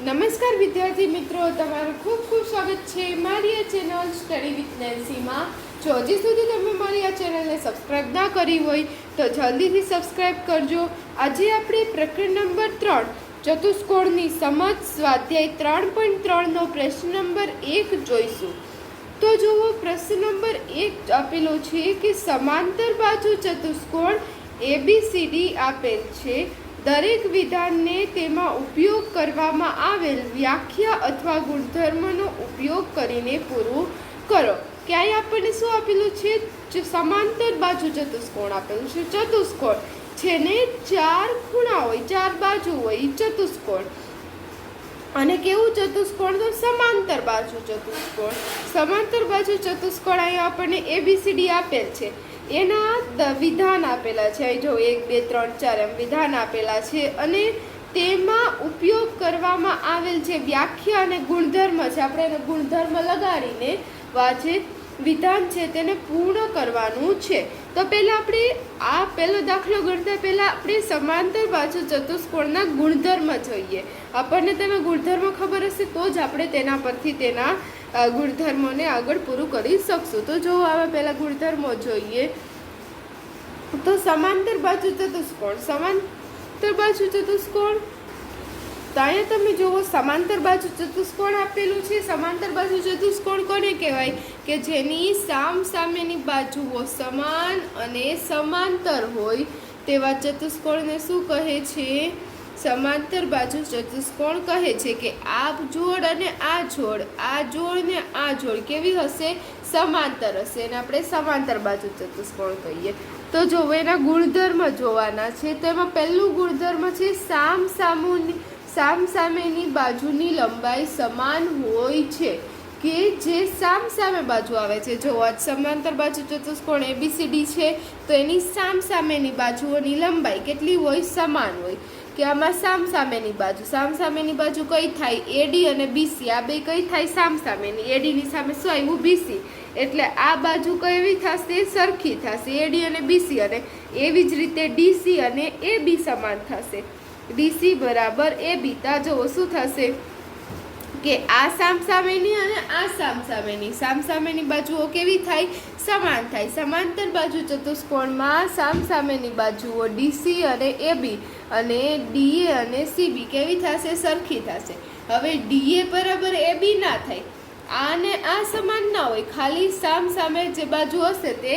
નમસ્કાર વિદ્યાર્થી મિત્રો, તમારું ખૂબ ખૂબ સ્વાગત છે મારી આ ચેનલ સ્ટડી વિથ નેન્સીમાં. જો હજી સુધી તમે મારી આ ચેનલને સબસ્ક્રાઈબ ના કરી હોય તો જલ્દીથી સબસ્ક્રાઈબ કરજો. આજે આપણે પ્રકરણ નંબર 3 ચતુષ્કોણની સમજ સ્વાધ્યાય 3.3નો પ્રશ્ન નંબર 1 જોઈશું. તો જુઓ, પ્રશ્ન નંબર 1 આપેલો છે કે સમાંતર બાજુ ચતુષ્કોણ ABCD આપેલ છે. દરેક વિધાનને તેમાં ઉપયોગ કરવામાં આવેલ વ્યાખ્યા અથવા ગુણધર્મનો ઉપયોગ કરીને પૂરું કરો. ક્યાંય આપણને શું આપેલું છે? સમાંતર બાજુ ચતુષ્કોણ આપેલું છે. ચતુષ્કોણ છે ને 4 ખૂણા હોય, 4 બાજુ હોય, ચતુષ્કોણ. અને કેવું ચતુષ્કોણ? તો સમાંતર બાજુ ચતુષ્કોણ. સમાંતર બાજુ ચતુષ્કોણ અહીંયા આપણને ABCD આપેલ છે. એના વિધાન આપેલા છે. અહીં જો 1 2 3 4 એમ વિધાન આપેલા છે અને તેમાં ઉપયોગ કરવામાં આવેલ છે વ્યાખ્યા અને ગુણધર્મ છે. આપણે એને ગુણધર્મ લગાડીને વાંચે વિધાન છે તેને પૂર્ણ કરવાનું છે. તો પહેલાં આપણે આ પહેલો દાખલો ગણતા પહેલાં આપણે સમાંતર બાજુ ચતુષ્કોણના ગુણધર્મ જોઈએ. આપણને તેના ગુણધર્મ ખબર હશે તો જ આપણે તેના પરથી તેના ગુણધર્મોને આગળ પૂરું કરી શકશું. તો જો હવે પહેલાં ગુણધર્મો જોઈએ. તો સમાંતર બાજુ ચતુષ્કોણ, સમાંતર બાજુ ચતુષ્કોણ, તો અહીંયા તમે જુઓ સમાંતર બાજુ ચતુષ્કોણ આપેલું છે. સમાંતર બાજુ ચતુષ્કોણ કોને કહેવાય? કે જેની સામસામેની બાજુઓ સમાન અને સમાંતર હોય તેવા ચતુષ્કોણને શું કહે છે? સમાંતર બાજુ ચતુષ્કોણ કહે છે. કે આ જોડ અને આ જોડ, આ જોડ ને આ જોડ કેવી હશે? સમાંતર હશે. અને આપણે સમાંતર બાજુ ચતુષ્કોણ કહીએ. તો જો એના ગુણધર્મ જોવાના છે. તો એમાં પહેલું ગુણધર્મ છે સામસામેની બાજુની લંબાઈ સમાન હોય છે. કે જે સામસામે બાજુ આવે છે. જો આ સમાંતર બાજુ ચતુષ્કોણ ABCD છે તો એની સામસામેની બાજુઓની લંબાઈ કેટલી હોય? સમાન હોય. કે આમાં સામસામેની બાજુ કઈ થાય? AD અને BC. આ બે કઈ થાય? સામસામેની. AD ની સામે શું આવ્યું? BC. એટલે આ બાજુ કેવી થશે? સરખી થશે, AD અને BC. અને એવી જ રીતે DC અને AB સમાન થશે. DC બરાબર AB. તા જુઓ શું થશે કે આ સામસામેની અને આ સામસામેની બાજુઓ કેવી થાય? સમાન થાય. સમાંતર બાજુ ચતુષ્કોણમાં સામસામેની બાજુઓ DC અને AB અને DA અને CB કેવી થશે? સરખી થશે. હવે DA બરાબર AB ના થાય. આ ને આ સમાન ના હોય, ખાલી સામસામે જે બાજુ હશે તે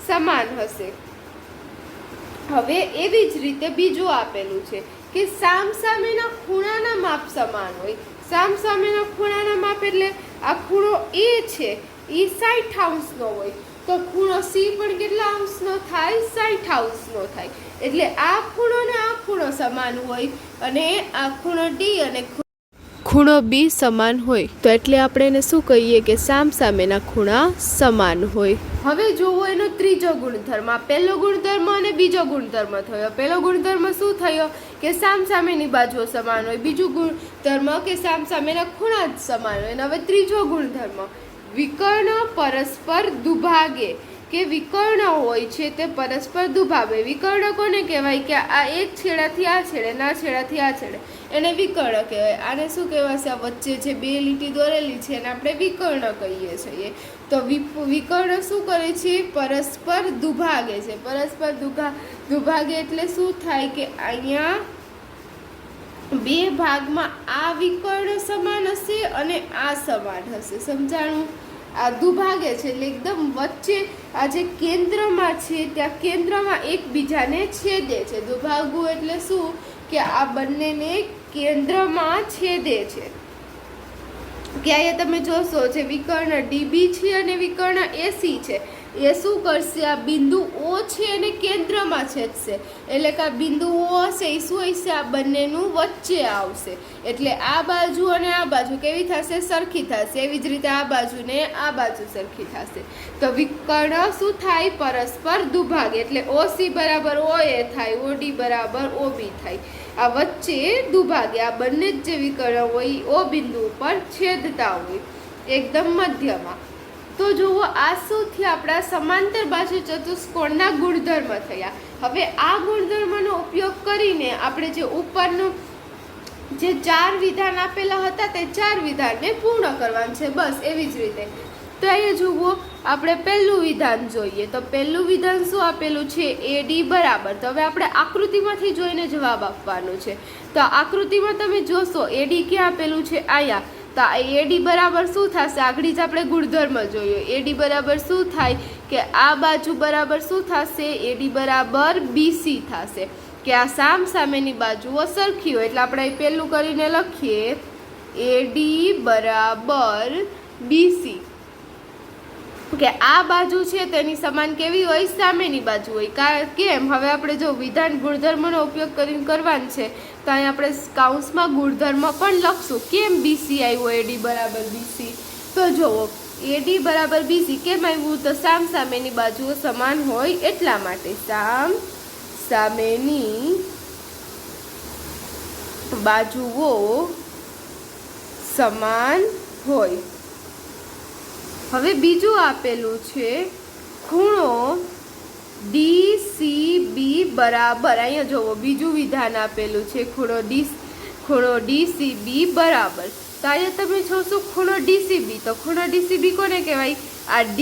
સમાન હશે. હવે એવી જ રીતે બીજું આપેલું છે કે સામસામેના ખૂણાના માપ સમાન હોય. સામસામેના ખૂણાના માપ એટલે આ ખૂણો A છે એ 60 અંશનો હોય તો ખૂણો C પણ કેટલા અંશનો થાય? 60 અંશનો થાય. એટલે આ ખૂણો ને આ ખૂણો સમાન હોય અને આ ખૂણો D અને ખૂણો B સમાન હોય. તો એટલે આપણે એને શું કહીએ? કે સામસામેના ખૂણા સમાન હોય. હવે જોવો એનો ત્રીજો ગુણધર્મ. પહેલો ગુણધર્મ અને બીજો ગુણધર્મ થયો. પહેલો ગુણધર્મ શું થયો? કે સામસામેની બાજુઓ સમાન હોય. બીજું ગુણધર્મ કે સામસામેના ખૂણા જ સમાન હોય. અને હવે ત્રીજો ગુણધર્મ વિકર્ણ પરસ્પર દુભાગે. કે વિકર્ણ હોય છે તે પરસ્પર દુભાગે. વિકર્ણ કોને કહેવાય? કે આ એક છેડાથી આ છેડે, ના છેડાથી આ છેડે, એને વિકર્ણ કહેવાય. આને શું કહેવાશે? આ વચ્ચે જે બે લીટી દોરેલી છે એને આપણે વિકર્ણ કહીએ છીએ. તો વિકર્ણ શું કરે છે? પરસ્પર દુભાગે છે. પરસ્પર દુભાગે એટલે શું થાય? કે અહીંયા બે ભાગમાં આ વિકર્ણ સમાન હશે અને આ સમાન હશે. સમજાણું? આ દુભાગે છે એટલે એકદમ વચ્ચે આ જે કેન્દ્રમાં છે ત્યાં કેન્દ્રમાં એકબીજાને છેદે છે. દુભાગવું એટલે શું? કે આ બંનેને કેન્દ્રમાં છેદે છે. કે અહીંયા તમે જોશો જે વિકર્ણ DB છે અને વિકર્ણ AC છે એ શું કરશે? આ બિંદુ O છે અને કેન્દ્રમાં છેદશે. એટલે કે આ બિંદુ O હશે એ શું હશે? આ બંનેનું વચ્ચે આવશે. એટલે આ બાજુ અને આ બાજુ કેવી થશે? સરખી થશે. એવી જ રીતે આ બાજુ ને આ બાજુ સરખી થશે. તો વિકર્ણ શું થાય? પરસ્પર દુભાગે. એટલે OC બરાબર OA થાય, OD બરાબર OB થાય. આ વચ્ચે દુભાગે. આ બંને જ જે વિકર્ણ હોય O બિંદુ ઉપર છેદતા હોય એકદમ મધ્યમાં. તો જુઓ, આ શું થયા? આપણા સમાંતર બાજુ ચતુષ્કોણના ગુણધર્મ થયા. હવે આ ગુણધર્મનો ઉપયોગ કરીને આપણે જે ઉપરનો જે 4 વિધાન આપેલા હતા તે 4 વિધાનને પૂર્ણ કરવાનું છે, બસ એવી જ રીતે. તો અહીંયા જુઓ, આપણે પહેલું વિધાન જોઈએ. તો પહેલું વિધાન શું આપેલું છે? AD બરાબર. તો હવે આપણે આકૃતિમાંથી જોઈને જવાબ આપવાનો છે. તો આકૃતિમાં તમે જોશો AD ક્યાં આપેલું છે? અહીંયા. તો AD બરાબર શું થશે? આગળ જ આપણે ગુણધર્મ જોયો. AD બરાબર શું થાય કે આ બાજુ બરાબર શું થશે? AD બરાબર BC થશે, કે આ સામ સામેની બાજુઓ સરખી હોય. એટલે આપણે પહેલું કરીને લખીએ AD બરાબર BC, કે આ બાજુ છે તેની સમાન કેવી હોય? સામેની બાજુ હોય. કેમ? હવે આપણે જો વિધાન ગુણધર્મનો ઉપયોગ કરીને કરવાનું છે, તો અહીં આપણે કૌંસમાં ગુણધર્મ પણ લખશું. કેમ BC આવ્યો AD બરાબર BC? તો જુઓ, AD બરાબર BC કેમ આવ્યું? તો સામ સામેની બાજુઓ સમાન હોય એટલા માટે. સામ સામેની બાજુઓ સમાન હોય. હવે બીજું આપેલું છે ખૂણો DCB બરાબર. અહીંયા જુઓ, બીજું વિધાન આપેલું છે ખૂણો DCB બરાબર. તો અહીંયા તમે જોશો ખૂણો DCB. તો ખૂણો DCB કોને કહેવાય? આ D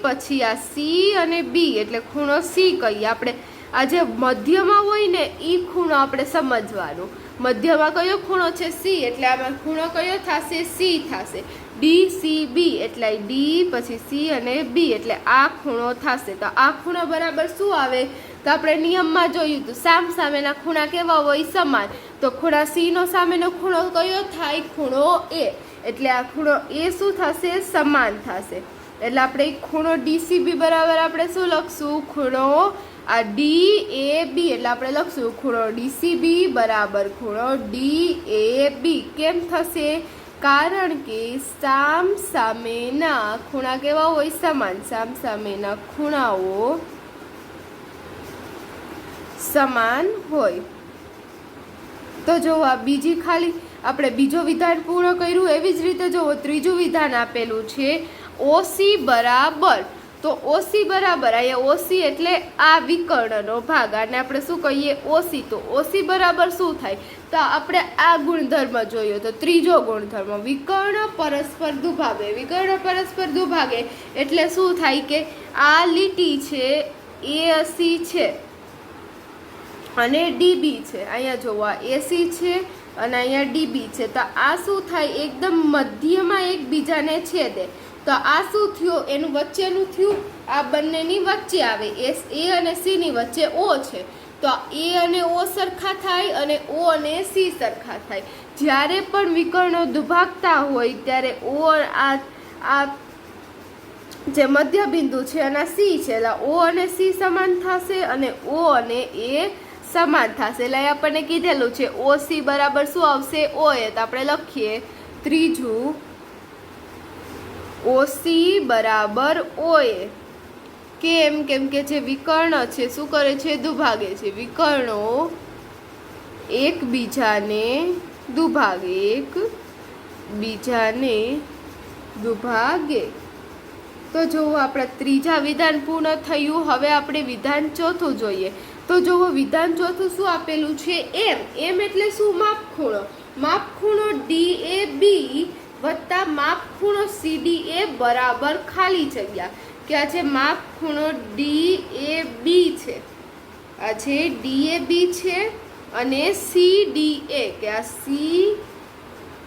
પછી આ C અને B, એટલે ખૂણો C કહીએ આપણે. આ જે મધ્યમાં હોય ને એ ખૂણો આપણે સમજવાનો. મધ્યમાં કયો ખૂણો છે? C, એટલે આમાં ખૂણો કયો થશે? C થશે. DCB એટલે D પછી C અને B, એટલે આ ખૂણો થશે. તો આ ખૂણો બરાબર શું આવે? તો આપણે નિયમમાં જોયું હતું, સામ સામેના ખૂણા કેવા હોય? સમાન. તો ખૂણા C નો સામેનો ખૂણો કયો થાય? ખૂણો A. એટલે આ ખૂણો A શું થશે? સમાન થશે. એટલે આપણે ખૂણો DCB બરાબર આપણે શું લખશું? ખૂણો આ DAB, એટલે આપણે લખશું ખૂણો DCB બરાબર ખૂણો DAB. કેમ થશે? કારણ કે સામ સામેના ખૂણા કેવા હોય? સમાન. સામ સામેના ખૂણાઓ સમાન હોય. તો જો આ બીજી ખાલી આપણે બીજો વિધાન પૂર્ણ કર્યું. એવી જ રીતે જો ત્રીજું વિધાન આપેલું છે OC બરાબર. તો OC બરાબર, અહીંયા OC એટલે આ વિકર્ણનો ભાગ, અને આપણે શું કહીએ? OC. તો OC બરાબર શું થાય? તો આપણે આ ગુણધર્મ જોયો. તો ત્રીજો ગુણધર્મ વિકર્ણ પરસ્પર દુભાગે. વિકર્ણ પરસ્પર દુભાગે એટલે શું થાય કે આ લીટી છે AC છે અને DB છે. અહીંયા જોવો, આ AC છે અને અહીંયા DB છે. તો આ શું થાય? એકદમ મધ્યમાં એકબીજાને છેદે. તો આ શું થયું? એનું વચ્ચેનું થયું. આ બંનેની વચ્ચે આવે. A અને C ની વચ્ચે O છે. તો A અને O સરખા થાય અને O અને C સરખા થાય. જ્યારે પણ વિકર્ણો દુભાગતા હોય ત્યારે O આ જે મધ્ય બિંદુ છે અને C છે, એટલે O અને C સમાન થશે અને O અને A સમાન થશે. એટલે આપણને કીધેલું છે OC બરાબર શું આવશે? OA. તો આપણે લખીએ ત્રીજું OC બરાબર OA. કેમ? કેમ કે જે વિકર્ણ છે શું કરે છે? દુભાગે છે. વિકર્ણો એકબીજાને દુભાગે. એકબીજાને દુભાગે. તો જો આપણે ત્રીજા વિધાન પૂર્ણ થયું. હવે આપણે વિધાન ચોથું જોઈએ. તો જો વિધાન ચોથું શું આપેલું છે? M એટલે શું? માપખૂણો. માપખૂણો DAB વત્તા માપખૂણો CDA બરાબર ખાલી જગ્યા. કે આ જે માપખૂણો DAB છે, આ જે DAB છે અને CDA, કે આ C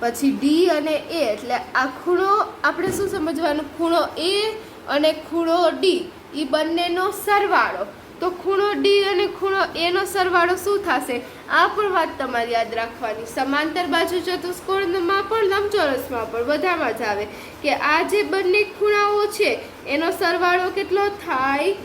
પછી D અને A, એટલે આ ખૂણો આપણે શું સમજવાનું? ખૂણો A અને ખૂણો D એ બંનેનો સરવાળો. તો ખૂણો D અને ખૂણો A નો સરવાળો શું થશે? આ પણ વાત તમારે યાદ રાખવાની. સમાંતર બાજુ ચતુષ્કોણમાં પણ લંબચોરસમાં પણ બધામાં જ આવે કે આ જે બંને ખૂણાઓ છે એનો સરવાળો કેટલો થાય?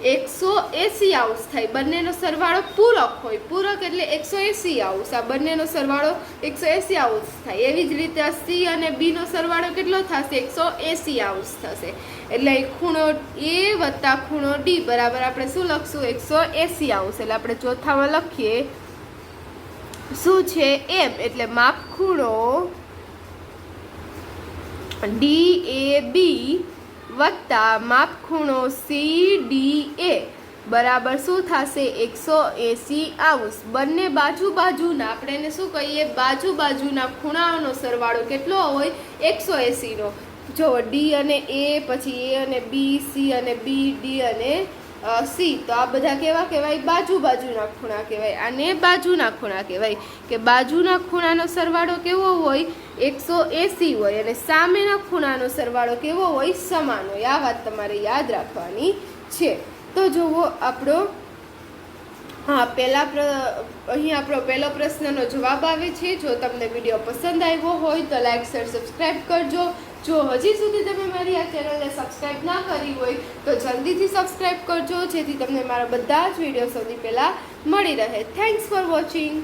180 અંશ થાય. બંનેનો સરવાળો પૂરક હોય. પૂરક એટલે 180 અંશ. આ બંનેનો સરવાળો 180 અંશ થાય. એવી જ રીતે C અને B નો સરવાળો કેટલો થશે? 180 અંશ થશે. એટલે ખૂણો A વત્તા ખૂણો D બરાબર આપણે શું લખશું? 180 અંશ. એટલે આપણે ચોથામાં લખીએ શું છે? M. એટલે માપખૂણો DAB વત્તા માપખૂણો CDA બરાબર શું થશે 180 અંશ. બંને બાજુના આપણે એને શું કહીએ, બાજુના ખૂણાઓનો સરવાળો કેટલો હોય 180 નો. જો ડી અને એ, પછી એ અને બી, સી અને બી, ડી અને સી, તો આ બધા કેવા કહેવાય, બાજુના ખૂણા કહેવાય. આને બાજુના ખૂણા કહેવાય કે બાજુના ખૂણાનો સરવાળો કેવો હોય 180 હોય અને સામેના ખૂણાનો સરવાળો કેવો હોય, સમાન હોય. આ વાત તમારે યાદ રાખવાની છે. તો જુઓ આપણો અહીં આપણો પહેલો પ્રશ્નનો જવાબ આવે છે. જો તમને વિડીયો પસંદ આવ્યો હોય તો લાઈક, શેર, સબસ્ક્રાઈબ કરજો. જો હજી સુધી તમે મારી આ ચેનલને સબસ્ક્રાઈબ ના કરી હોય તો જલ્દીથી સબસ્ક્રાઈબ કરજો, જેથી તમને મારા બધા જ વિડીયો સૌથી પહેલાં મળી રહે. Thanks for watching.